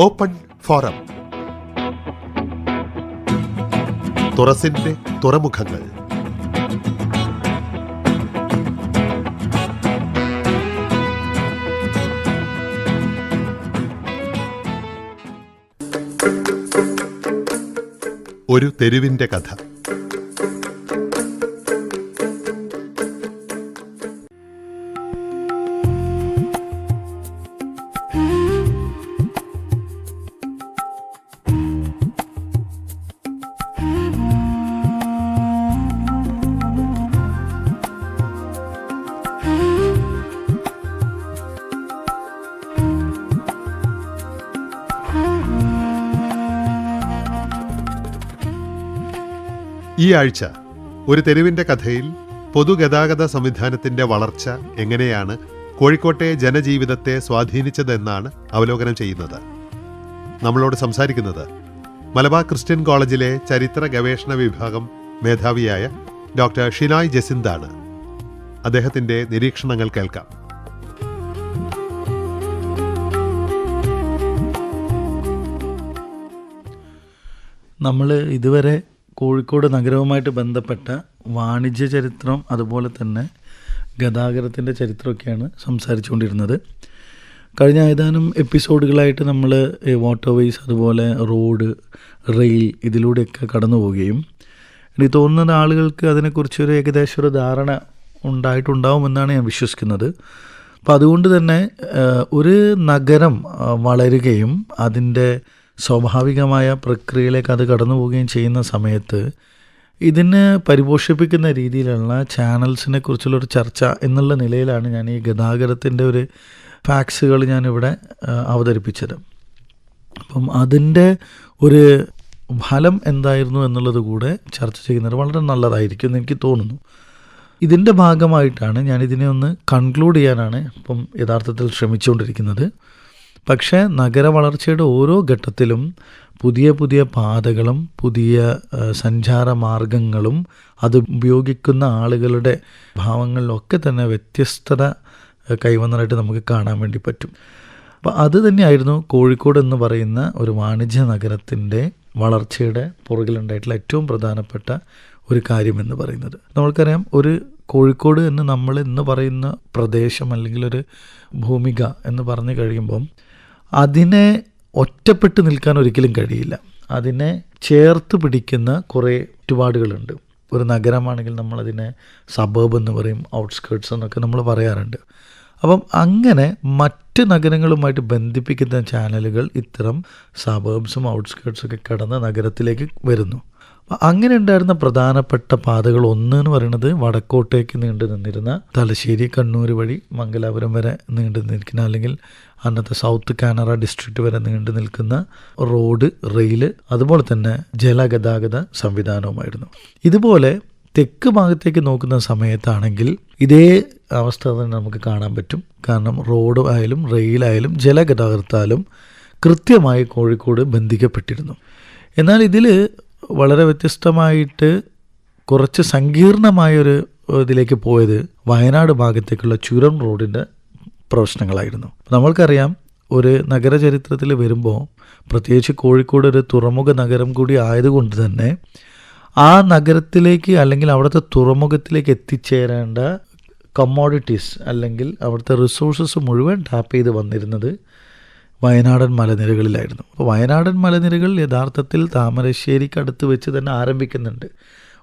Open forum. തുറസിന്റെ തുറമുഖങ്ങൾ. ഒരു തെരുവിന്റെ കഥ. ഈ ആഴ്ച ഒരു തെരുവിന്റെ കഥയിൽ പൊതുഗതാഗത സംവിധാനത്തിന്റെ വളർച്ച എങ്ങനെയാണ് കോഴിക്കോട്ടെ ജനജീവിതത്തെ സ്വാധീനിച്ചതെന്നാണ് അവലോകനം ചെയ്യുന്നത്. നമ്മളോട് സംസാരിക്കുന്നത് മലബാർ ക്രിസ്ത്യൻ കോളേജിലെ ചരിത്ര ഗവേഷണ വിഭാഗം മേധാവിയായ ഡോക്ടർ ഷിനോയ് ജസിന്താണ്. അദ്ദേഹത്തിന്റെ നിരീക്ഷണങ്ങൾ കേൾക്കാം. നമ്മൾ ഇതുവരെ കോഴിക്കോട് നഗരവുമായിട്ട് ബന്ധപ്പെട്ട വാണിജ്യ ചരിത്രം, അതുപോലെ തന്നെ ഗതാഗതത്തിൻ്റെ ചരിത്രമൊക്കെയാണ് സംസാരിച്ചുകൊണ്ടിരുന്നത്. കഴിഞ്ഞ ഏതാനും എപ്പിസോഡുകളായിട്ട് നമ്മൾ വാട്ടർവേസ്, അതുപോലെ റോഡ്, റെയിൽ, ഇതിലൂടെയൊക്കെ കടന്നു പോവുകയും എനിക്ക് തോന്നുന്നത് ആളുകൾക്ക് അതിനെക്കുറിച്ചൊരു ഏകദേശം ഒരു ധാരണ ഉണ്ടായിട്ടുണ്ടാവുമെന്നാണ് ഞാൻ വിശ്വസിക്കുന്നത്. അപ്പോൾ അതുകൊണ്ട് തന്നെ ഒരു നഗരം വളരുകയും അതിൻ്റെ സ്വാഭാവികമായ പ്രക്രിയയിലേക്ക് അത് കടന്നു പോവുകയും ചെയ്യുന്ന സമയത്ത് ഇതിനെ പരിപോഷിപ്പിക്കുന്ന രീതിയിലുള്ള ചാനൽസിനെ കുറിച്ചുള്ളൊരു ചർച്ച എന്നുള്ള നിലയിലാണ് ഞാൻ ഈ ഗതാഗതത്തിൻ്റെ ഒരു ഫാക്ട്സുകൾ ഞാനിവിടെ അവതരിപ്പിച്ചത്. അപ്പം അതിൻ്റെ ഒരു ഫലം എന്തായിരുന്നു എന്നുള്ളത് കൂടെ ചർച്ച ചെയ്യുന്നത് വളരെ നല്ലതായിരിക്കും എന്ന് എനിക്ക് തോന്നുന്നു. ഇതിൻ്റെ ഭാഗമായിട്ടാണ് ഞാനിതിനെ ഒന്ന് കൺക്ലൂഡ് ചെയ്യാനാണ് ഇപ്പം യഥാർത്ഥത്തിൽ ശ്രമിച്ചുകൊണ്ടിരിക്കുന്നത്. പക്ഷേ നഗര വളർച്ചയുടെ ഓരോ ഘട്ടത്തിലും പുതിയ പുതിയ പാതകളും പുതിയ സഞ്ചാര മാർഗങ്ങളും അത് ഉപയോഗിക്കുന്ന ആളുകളുടെ ഭാവങ്ങളിലൊക്കെ തന്നെ വ്യത്യസ്തത കൈവന്നതായിട്ട് നമുക്ക് കാണാൻ വേണ്ടി പറ്റും. അപ്പോൾ അത് തന്നെയായിരുന്നു കോഴിക്കോട് എന്ന് പറയുന്ന ഒരു വാണിജ്യ നഗരത്തിൻ്റെ വളർച്ചയുടെ പുറകിലുണ്ടായിട്ടുള്ള ഏറ്റവും പ്രധാനപ്പെട്ട ഒരു കാര്യമെന്ന് പറയുന്നത്. നമ്മൾക്കറിയാം, ഒരു കോഴിക്കോട് എന്ന് നമ്മൾ ഇന്ന് പറയുന്ന പ്രദേശം അല്ലെങ്കിൽ ഒരു ഭൂമിക എന്ന് പറഞ്ഞു കഴിയുമ്പം അതിനെ ഒറ്റപ്പെട്ട് നിൽക്കാൻ ഒരിക്കലും കഴിയില്ല. അതിനെ ചേർത്ത് പിടിക്കുന്ന കുറേ ചുറ്റുപാടുകളുണ്ട്. ഒരു നഗരമാണെങ്കിൽ നമ്മളതിനെ സബർബ് എന്ന് പറയും, ഔട്ട്സ്കേർട്സ് എന്നൊക്കെ നമ്മൾ പറയാറുണ്ട്. അപ്പം അങ്ങനെ മറ്റ് നഗരങ്ങളുമായിട്ട് ബന്ധിപ്പിക്കുന്ന ചാനലുകൾ ഇത്തരം സബർബ്സും ഔട്ട്സ്കേർട്സൊക്കെ കടന്ന് നഗരത്തിലേക്ക് വരുന്നു. അങ്ങനെ ഉണ്ടായിരുന്ന പ്രധാനപ്പെട്ട പാതകൾ ഒന്ന് എന്ന് പറയുന്നത് വടക്കോട്ടേക്ക് നീണ്ടു നിന്നിരുന്ന തലശ്ശേരി, കണ്ണൂർ വഴി മംഗലാപുരം വരെ നീണ്ടു നിൽക്കുന്ന, അല്ലെങ്കിൽ അന്നത്തെ സൗത്ത് കാനറ ഡിസ്ട്രിക്റ്റ് വരെ നീണ്ടു നിൽക്കുന്ന റോഡ്, റെയില്, അതുപോലെ തന്നെ ജലഗതാഗത സംവിധാനവുമായിരുന്നു. ഇതുപോലെ തെക്ക് ഭാഗത്തേക്ക് നോക്കുന്ന സമയത്താണെങ്കിൽ ഇതേ അവസ്ഥ തന്നെ നമുക്ക് കാണാൻ പറ്റും. കാരണം റോഡ് ആയാലും റെയിലായാലും ജലഗതാഗതത്താലും കൃത്യമായി കോഴിക്കോട് ബന്ധിക്കപ്പെട്ടിരുന്നു. എന്നാൽ ഇതിൽ വളരെ വ്യത്യസ്തമായിട്ട് കുറച്ച് സങ്കീർണമായൊരു ഇതിലേക്ക് പോയത് വയനാട് ഭാഗത്തേക്കുള്ള ചുരം റോഡിൻ്റെ പ്രശ്നങ്ങളായിരുന്നു. നമ്മൾക്കറിയാം, ഒരു നഗരചരിത്രത്തിൽ വരുമ്പോൾ പ്രത്യേകിച്ച് കോഴിക്കോട് ഒരു തുറമുഖ നഗരം കൂടി ആയതുകൊണ്ട് തന്നെ ആ നഗരത്തിലേക്ക് അല്ലെങ്കിൽ അവിടുത്തെ തുറമുഖത്തിലേക്ക് എത്തിച്ചേരേണ്ട കമ്മോഡിറ്റീസ് അല്ലെങ്കിൽ അവിടുത്തെ റിസോഴ്സസ് മുഴുവൻ ടാപ്പ് ചെയ്ത് വന്നിരുന്നത് വയനാടൻ മലനിരകളിലായിരുന്നു. അപ്പോൾ വയനാടൻ മലനിരകൾ യഥാർത്ഥത്തിൽ താമരശ്ശേരിക്ക് അടുത്ത് വെച്ച് തന്നെ ആരംഭിക്കുന്നുണ്ട്.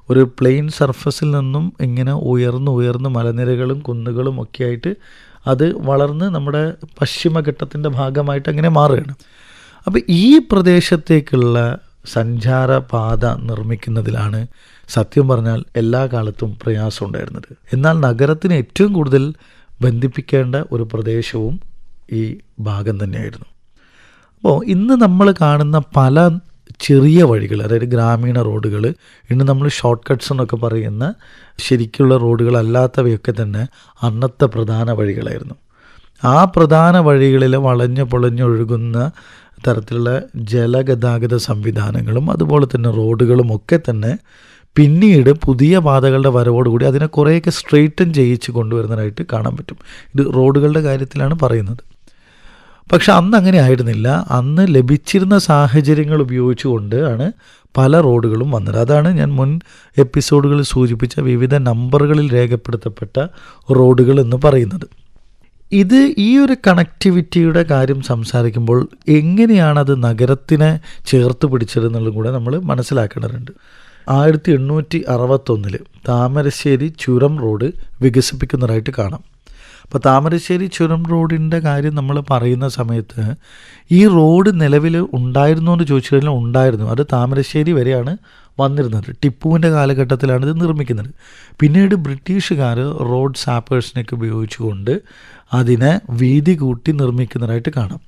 ഒരു പ്ലെയിൻ സർഫസിൽ നിന്നും ഇങ്ങനെ ഉയർന്ന് മലനിരകളും കുന്നുകളും ഒക്കെ ആയിട്ട് അത് വളർന്ന് നമ്മുടെ പശ്ചിമഘട്ടത്തിൻ്റെ ഭാഗമായിട്ട് അങ്ങനെ മാറുകയാണ്. അപ്പോൾ ഈ പ്രദേശത്തേക്കുള്ള സഞ്ചാരപാത നിർമ്മിക്കുന്നതിലാണ് സത്യം പറഞ്ഞാൽ എല്ലാ കാലത്തും പ്രയാസം ഉണ്ടായിരുന്നത്. എന്നാൽ നഗരത്തിന് ഏറ്റവും കൂടുതൽ ബന്ധിപ്പിക്കേണ്ട ഒരു പ്രദേശവും ഈ ഭാഗം തന്നെയായിരുന്നു. അപ്പോൾ ഇന്ന് നമ്മൾ കാണുന്ന പല ചെറിയ വഴികൾ, അതായത് ഗ്രാമീണ റോഡുകൾ, ഇന്ന് നമ്മൾ ഷോർട്ട് കട്ട്സ് എന്നൊക്കെ പറയുന്ന ശരിക്കുള്ള റോഡുകളല്ലാത്തവയൊക്കെ തന്നെ അന്നത്തെ പ്രധാന വഴികളായിരുന്നു. ആ പ്രധാന വഴികളിൽ വളഞ്ഞു പൊളഞ്ഞൊഴുകുന്ന തരത്തിലുള്ള ജലഗതാഗത സംവിധാനങ്ങളും അതുപോലെ തന്നെ റോഡുകളും ഒക്കെ തന്നെ പിന്നീട് പുതിയ പാതകളുടെ വരവോടുകൂടി അതിനെ കുറേയൊക്കെ സ്ട്രെയിറ്റൻ ചെയ്യിച്ച് കൊണ്ടുവരുന്നതായിട്ട് കാണാൻ പറ്റും. ഇത് റോഡുകളുടെ കാര്യത്തിലാണ് പറയുന്നത്. പക്ഷെ അന്ന് അങ്ങനെ ആയിരുന്നില്ല. അന്ന് ലഭിച്ചിരുന്ന സാഹചര്യങ്ങൾ ഉപയോഗിച്ചുകൊണ്ട് ആണ് പല റോഡുകളും വന്നത്. അതാണ് ഞാൻ മുൻ എപ്പിസോഡുകളിൽ സൂചിപ്പിച്ച വിവിധ നമ്പറുകളിൽ രേഖപ്പെടുത്തപ്പെട്ട റോഡുകൾ എന്ന് പറയുന്നത്. ഇത് ഈ ഒരു കണക്ടിവിറ്റിയുടെ കാര്യം സംസാരിക്കുമ്പോൾ എങ്ങനെയാണത് നഗരത്തിനെ ചേർത്ത് പിടിച്ചതെന്നുള്ളതും കൂടെ നമ്മൾ മനസ്സിലാക്കേണ്ടതുണ്ട്. 1861 താമരശ്ശേരി ചുരം റോഡ് വികസിപ്പിക്കുന്നതായിട്ട് കാണാം. അപ്പോൾ താമരശ്ശേരി ചുരം റോഡിൻ്റെ കാര്യം നമ്മൾ പറയുന്ന സമയത്ത് ഈ റോഡ് നിലവിൽ ഉണ്ടായിരുന്നു എന്ന് ചോദിച്ചു കഴിഞ്ഞാൽ ഉണ്ടായിരുന്നു. അത് താമരശ്ശേരി വരെയാണ് വന്നിരുന്നത്. ടിപ്പുവിൻ്റെ കാലഘട്ടത്തിലാണ് ഇത് നിർമ്മിക്കുന്നത്. പിന്നീട് ബ്രിട്ടീഷുകാർ റോഡ് സാപ്പേഴ്സിനൊക്കെ ഉപയോഗിച്ചുകൊണ്ട് അതിനെ വീതി കൂട്ടി നിർമ്മിക്കുന്നതായിട്ട് കാണാം.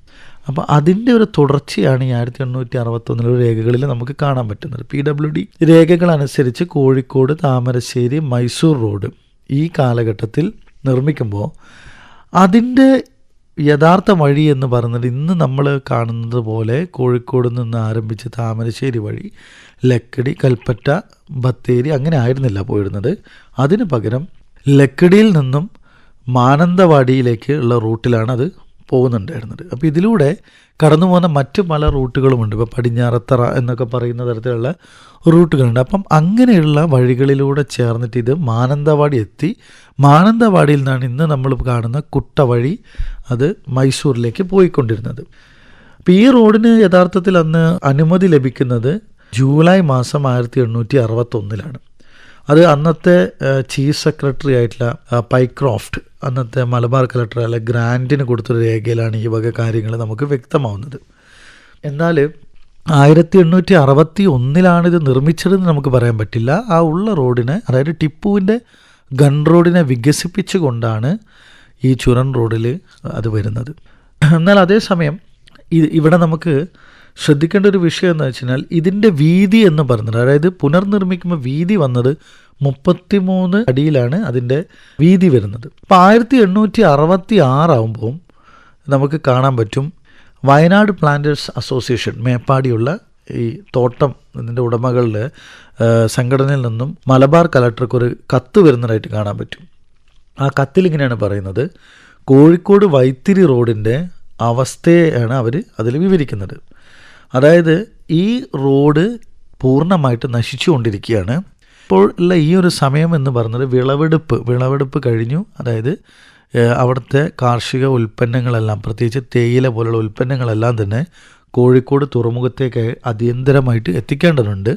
അപ്പോൾ അതിൻ്റെ ഒരു തുടർച്ചയാണ് ഈ 1861 രേഖകളിൽ നമുക്ക് കാണാൻ പറ്റുന്നത്. PWD രേഖകളനുസരിച്ച് കോഴിക്കോട് താമരശ്ശേരി മൈസൂർ റോഡ് ഈ കാലഘട്ടത്തിൽ നിർമ്മിക്കുമ്പോൾ അതിൻ്റെ യഥാർത്ഥ വഴി എന്ന് പറയുന്നത് ഇന്ന് നമ്മൾ കാണുന്നത് പോലെ കോഴിക്കോട് നിന്ന് ആരംഭിച്ച് താമരശ്ശേരി വഴി ലക്കിടി, കൽപ്പറ്റ, ബത്തേരി അങ്ങനെ ആയിരുന്നില്ല പോയിരുന്നത്. അതിന് പകരം ലക്കിടിയിൽ നിന്നും മാനന്തവാടിയിലേക്ക് ഉള്ള റൂട്ടിലാണ് അത് പോകുന്നുണ്ടായിരുന്നത്. അപ്പോൾ ഇതിലൂടെ കടന്നു പോകുന്ന മറ്റ് പല റൂട്ടുകളുമുണ്ട്. ഇപ്പോൾ പടിഞ്ഞാറത്തറ എന്നൊക്കെ പറയുന്ന തരത്തിലുള്ള റൂട്ടുകളുണ്ട്. അപ്പം അങ്ങനെയുള്ള വഴികളിലൂടെ ചേർന്നിട്ട് ഇത് മാനന്തവാടി എത്തി. മാനന്തവാടിയിൽ നിന്നാണ് ഇന്ന് നമ്മൾ കാണുന്ന കുട്ട വഴി അത് മൈസൂരിലേക്ക് പോയിക്കൊണ്ടിരുന്നത്. അപ്പോൾ ഈ റോഡിന് യഥാർത്ഥത്തിൽ അന്ന് അനുമതി ലഭിക്കുന്നത് ജൂലൈ മാസം 1861 അത് അന്നത്തെ ചീഫ് സെക്രട്ടറി ആയിട്ടുള്ള പൈക്രോഫ്റ്റ്, അന്നത്തെ മലബാർ കളക്ടർ അല്ലെ ഗ്രാൻറ്റിന് കൊടുത്തൊരു രേഖയിലാണ് ഈ വക കാര്യങ്ങൾ നമുക്ക് വ്യക്തമാവുന്നത്. എന്നാൽ 1861 ഇത് നിർമ്മിച്ചതെന്ന് നമുക്ക് പറയാൻ പറ്റില്ല. ആ ഉള്ള റോഡിനെ, അതായത് ടിപ്പുവിൻ്റെ ഗൺ റോഡിനെ വികസിപ്പിച്ചുകൊണ്ടാണ് ഈ ചുരം റോഡിൽ അത് വരുന്നത്. എന്നാൽ അതേസമയം ഇവിടെ നമുക്ക് ശ്രദ്ധിക്കേണ്ട ഒരു വിഷയം എന്ന് വെച്ച് കഴിഞ്ഞാൽ ഇതിൻ്റെ വീതി എന്ന് പറയുന്നത്, അതായത് പുനർനിർമ്മിക്കുമ്പോൾ വീതി വന്നത് 33 അടിയിലാണ് അതിൻ്റെ വീതി വരുന്നത്. അപ്പോൾ 1866 ആകുമ്പോൾ നമുക്ക് കാണാൻ പറ്റും വയനാട് പ്ലാന്റേഴ്സ് അസോസിയേഷൻ, മേപ്പാടിയുള്ള ഈ തോട്ടം ഇതിൻ്റെ ഉടമകളുടെ സംഘടനയിൽ നിന്നും മലബാർ കലക്ടർക്കൊരു കത്ത് വരുന്നതായിട്ട് കാണാൻ പറ്റും. ആ കത്തിൽ ഇങ്ങനെയാണ് പറയുന്നത്: കോഴിക്കോട് വൈത്തിരി റോഡിൻ്റെ അവസ്ഥയാണ് അവർ അതിൽ വിവരിക്കുന്നത്. അതായത് ഈ റോഡ് പൂർണ്ണമായിട്ട് നശിച്ചുകൊണ്ടിരിക്കുകയാണ്. ഇപ്പോൾ ഉള്ള ഈ ഒരു സമയം എന്ന് പറയുന്നത് വിളവെടുപ്പ് കഴിഞ്ഞു. അതായത് അവിടുത്തെ കാർഷിക ഉൽപ്പന്നങ്ങളെല്ലാം, പ്രത്യേകിച്ച് തേയില പോലുള്ള ഉൽപ്പന്നങ്ങളെല്ലാം തന്നെ കോഴിക്കോട് തുറമുഖത്തേക്ക് അടിയന്തരമായിട്ട് എത്തിക്കേണ്ടതുണ്ട്.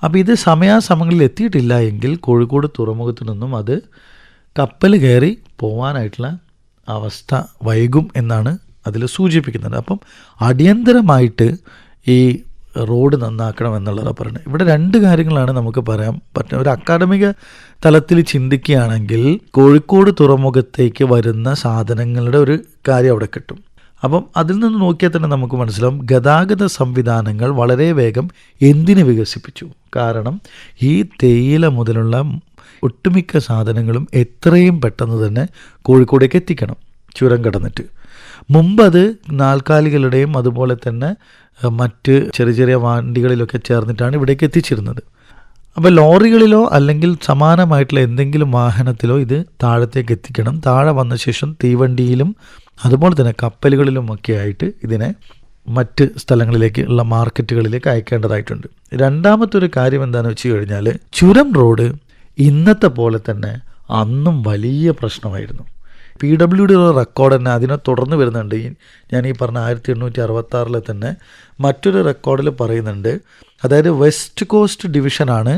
അപ്പോൾ ഇത് സമയാസമയങ്ങളിൽ എത്തിയിട്ടില്ല എങ്കിൽ കോഴിക്കോട് തുറമുഖത്തു നിന്നും അത് കപ്പൽ കയറി പോകാനായിട്ടുള്ള അവസ്ഥ വൈകും എന്നാണ് അതിൽ സൂചിപ്പിക്കുന്നത്. അപ്പം അടിയന്തരമായിട്ട് ഈ റോഡ് നന്നാക്കണം എന്നുള്ളതാണ് പറയുന്നത്. ഇവിടെ രണ്ട് കാര്യങ്ങളാണ് നമുക്ക് പറയാൻ പറ്റുന്നത്. ഒരു അക്കാഡമിക തലത്തിൽ ചിന്തിക്കുകയാണെങ്കിൽ കോഴിക്കോട് തുറമുഖത്തേക്ക് വരുന്ന സാധനങ്ങളുടെ ഒരു കാര്യം അവിടെ കിട്ടും. അപ്പം അതിൽ നിന്ന് നോക്കിയാൽ തന്നെ നമുക്ക് മനസ്സിലാവും ഗതാഗത സംവിധാനങ്ങൾ വളരെ വേഗം എന്തിന് വികസിപ്പിച്ചു. കാരണം ഈ തേയില മുതലുള്ള ഒട്ടുമിക്ക സാധനങ്ങളും എത്രയും പെട്ടെന്ന് തന്നെ കോഴിക്കോടേക്ക് എത്തിക്കണം ചുരം കടന്നിട്ട്. മുമ്പത് നാൽക്കാലികളുടെയും അതുപോലെ തന്നെ മറ്റ് ചെറിയ ചെറിയ വണ്ടികളിലൊക്കെ ചേർന്നിട്ടാണ് ഇവിടേക്ക് എത്തിച്ചിരുന്നത്. അപ്പോൾ ലോറികളിലോ അല്ലെങ്കിൽ സമാനമായിട്ടുള്ള എന്തെങ്കിലും വാഹനത്തിലോ ഇത് താഴത്തേക്ക് എത്തിക്കണം. താഴെ വന്ന ശേഷം തീവണ്ടിയിലും അതുപോലെ തന്നെ കപ്പലുകളിലുമൊക്കെ ആയിട്ട് ഇതിനെ മറ്റ് സ്ഥലങ്ങളിലേക്ക് ഉള്ള മാർക്കറ്റുകളിലേക്ക് അയക്കേണ്ടതായിട്ടുണ്ട്. രണ്ടാമത്തെ ഒരു കാര്യം എന്താണെന്ന് വെച്ച് കഴിഞ്ഞാൽ ചുരം റോഡ് ഇന്നത്തെ പോലെ തന്നെ അന്നും വലിയ പ്രശ്നമായിരുന്നു. PWD റെക്കോർഡ് തന്നെ അതിനെ തുടർന്ന് വരുന്നുണ്ട്. ഞാൻ ഈ പറഞ്ഞ 1866 തന്നെ മറ്റൊരു റെക്കോർഡിൽ പറയുന്നുണ്ട്. അതായത് വെസ്റ്റ് കോസ്റ്റ് ഡിവിഷനാണ്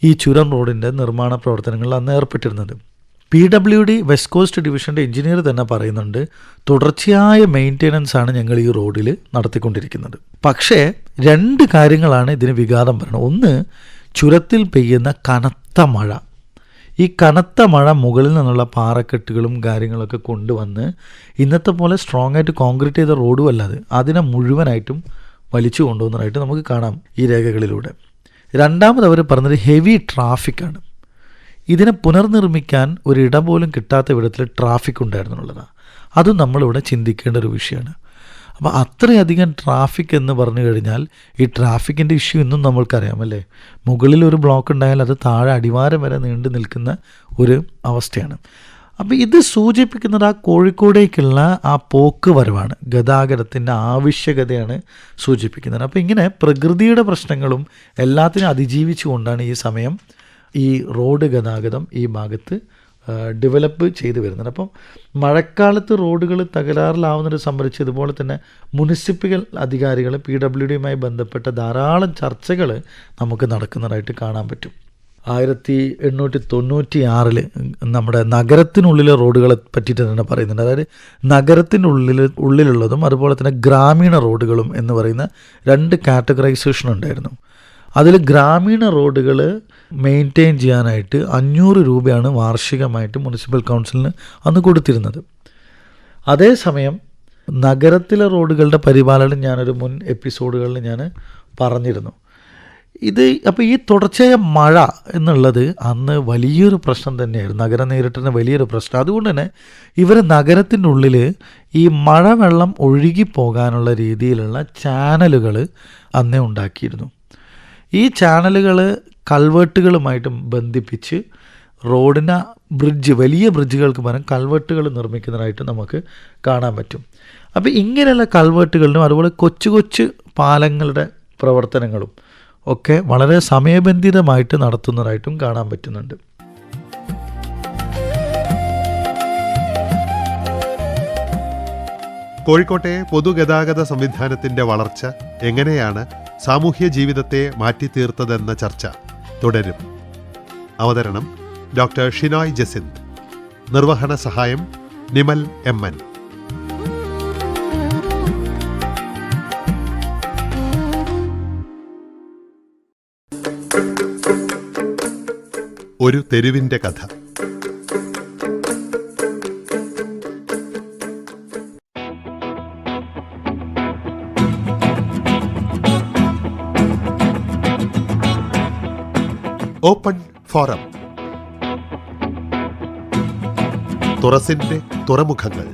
ഈ ചുരം റോഡിൻ്റെ നിർമ്മാണ പ്രവർത്തനങ്ങളിൽ അന്ന് ഏർപ്പെട്ടിരുന്നത്. PWD വെസ്റ്റ് കോസ്റ്റ് ഡിവിഷൻ്റെ എഞ്ചിനീയർ തന്നെ പറയുന്നുണ്ട് തുടർച്ചയായ മെയിൻ്റെനൻസ് ആണ് ഞങ്ങൾ ഈ റോഡിൽ നടത്തിക്കൊണ്ടിരിക്കുന്നത്. പക്ഷേ രണ്ട് കാര്യങ്ങളാണ് ഇതിന് വിഘാതം പറയുന്നത്. ഒന്ന്, ചുരത്തിൽ പെയ്യുന്ന കനത്ത മഴ. ഈ കനത്ത മഴ മുകളിൽ നിന്നുള്ള പാറക്കെട്ടുകളും കാര്യങ്ങളൊക്കെ കൊണ്ടുവന്ന് ഇന്നത്തെ പോലെ സ്ട്രോങ് ആയിട്ട് കോൺക്രീറ്റ് ചെയ്ത റോഡും അല്ലാതെ അതിനെ മുഴുവനായിട്ടും വലിച്ചു കൊണ്ടുപോകുന്നതായിട്ട് നമുക്ക് കാണാം ഈ രേഖകളിലൂടെ. രണ്ടാമത് അവർ പറഞ്ഞത് ഹെവി ട്രാഫിക്കാണ്. ഇതിനെ പുനർനിർമ്മിക്കാൻ ഒരിടം പോലും കിട്ടാത്ത വിധത്തിൽ ട്രാഫിക് ഉണ്ടായിരുന്നുള്ളതാണ്. അതും നമ്മളിവിടെ ചിന്തിക്കേണ്ട ഒരു വിഷയമാണ്. അപ്പോൾ അത്രയധികം ട്രാഫിക് എന്ന് പറഞ്ഞു കഴിഞ്ഞാൽ ഈ ട്രാഫിക്കിൻ്റെ ഇഷ്യൂ ഇന്നും നമ്മൾക്കറിയാമല്ലേ. മുകളിൽ ഒരു ബ്ലോക്ക് ഉണ്ടായാൽ അത് താഴെ അടിവാരം വരെ നീണ്ടു നിൽക്കുന്ന ഒരു അവസ്ഥയാണ്. അപ്പോൾ ഇത് സൂചിപ്പിക്കുന്നത് ആ കോഴിക്കോടേക്കുള്ള ആ പോക്ക് വരവാണ്, ഗതാഗതത്തിൻ്റെ ആവശ്യകതയാണ് സൂചിപ്പിക്കുന്നത്. അപ്പോൾ ഇങ്ങനെ പ്രകൃതിയുടെ പ്രശ്നങ്ങളും എല്ലാത്തിനും അതിജീവിച്ചുകൊണ്ടാണ് ഈ സമയം ഈ റോഡ് ഗതാഗതം ഈ ഭാഗത്ത് ഡെവലപ്പ് ചെയ്തു വരുന്നത്. അപ്പം മഴക്കാലത്ത് റോഡുകൾ തകരാറിലാവുന്നത് സംബന്ധിച്ച് ഇതുപോലെ തന്നെ മുനിസിപ്പൽ അധികാരികൾ PWDയുമായി ബന്ധപ്പെട്ട ധാരാളം ചർച്ചകൾ നമുക്ക് നടക്കുന്നതായിട്ട് കാണാൻ പറ്റും. 1896 നമ്മുടെ നഗരത്തിനുള്ളിലെ റോഡുകളെ പറ്റിയിട്ട് തന്നെ പറയുന്നുണ്ട്. അതായത് നഗരത്തിനുള്ളിലുള്ളതും അതുപോലെ തന്നെ ഗ്രാമീണ റോഡുകളും എന്ന് പറയുന്ന 2 കാറ്റഗറൈസേഷൻ ഉണ്ടായിരുന്നു. അതിൽ ഗ്രാമീണ റോഡുകൾ മെയിൻറ്റെയിൻ ചെയ്യാനായിട്ട് 500 രൂപയാണ് വാർഷികമായിട്ട് മുനിസിപ്പൽ കൗൺസിലിന് അന്ന് കൊടുത്തിരുന്നത്. അതേസമയം നഗരത്തിലെ റോഡുകളുടെ പരിപാലനം ഞാനൊരു മുൻ എപ്പിസോഡുകളിൽ ഞാൻ പറഞ്ഞിരുന്നു. അപ്പോൾ ഈ തുടർച്ചയായ മഴ എന്നുള്ളത് അന്ന് വലിയൊരു പ്രശ്നം തന്നെയായിരുന്നു, നഗരം നേരിട്ടുന്ന വലിയൊരു പ്രശ്നം. അതുകൊണ്ട് തന്നെ ഇവർ നഗരത്തിൻ്റെ ഉള്ളിൽ ഈ മഴവെള്ളം ഒഴുകിപ്പോകാനുള്ള രീതിയിലുള്ള ചാനലുകൾ അന്നേ ഉണ്ടാക്കിയിരുന്നു. ഈ ചാനലുകൾ കൾവേർട്ടുകളുമായിട്ട് ബന്ധിപ്പിച്ച് റോഡിന് വലിയ ബ്രിഡ്ജുകൾക്ക് പകരം കൾവേർട്ടുകൾ നിർമ്മിക്കുന്നതായിട്ട് നമുക്ക് കാണാൻ പറ്റും. അപ്പോൾ ഇങ്ങനെയുള്ള കൾവേർട്ടുകളിലും അതുപോലെ കൊച്ചു കൊച്ചു പാലങ്ങളുടെ പ്രവർത്തനങ്ങളും ഒക്കെ വളരെ സമയബന്ധിതമായിട്ട് നടത്തുന്നതായിട്ടും കാണാൻ പറ്റുന്നുണ്ട്. കോഴിക്കോട്ടെ പൊതുഗതാഗത സംവിധാനത്തിന്റെ വളർച്ച എങ്ങനെയാണ് സാമൂഹ്യ ജീവിതത്തെ മാറ്റിത്തീർത്തതെന്ന ചർച്ച തുടരും. അവതരണം ഡോക്ടർ ഷിനോയ് ജസിന്ത്. നിർവഹണ സഹായം നിമൽ MN. ഒരു തെരുവിന്റെ കഥ. Open forum. തുറസിന്റെ തുറമുഖങ്ങൾ.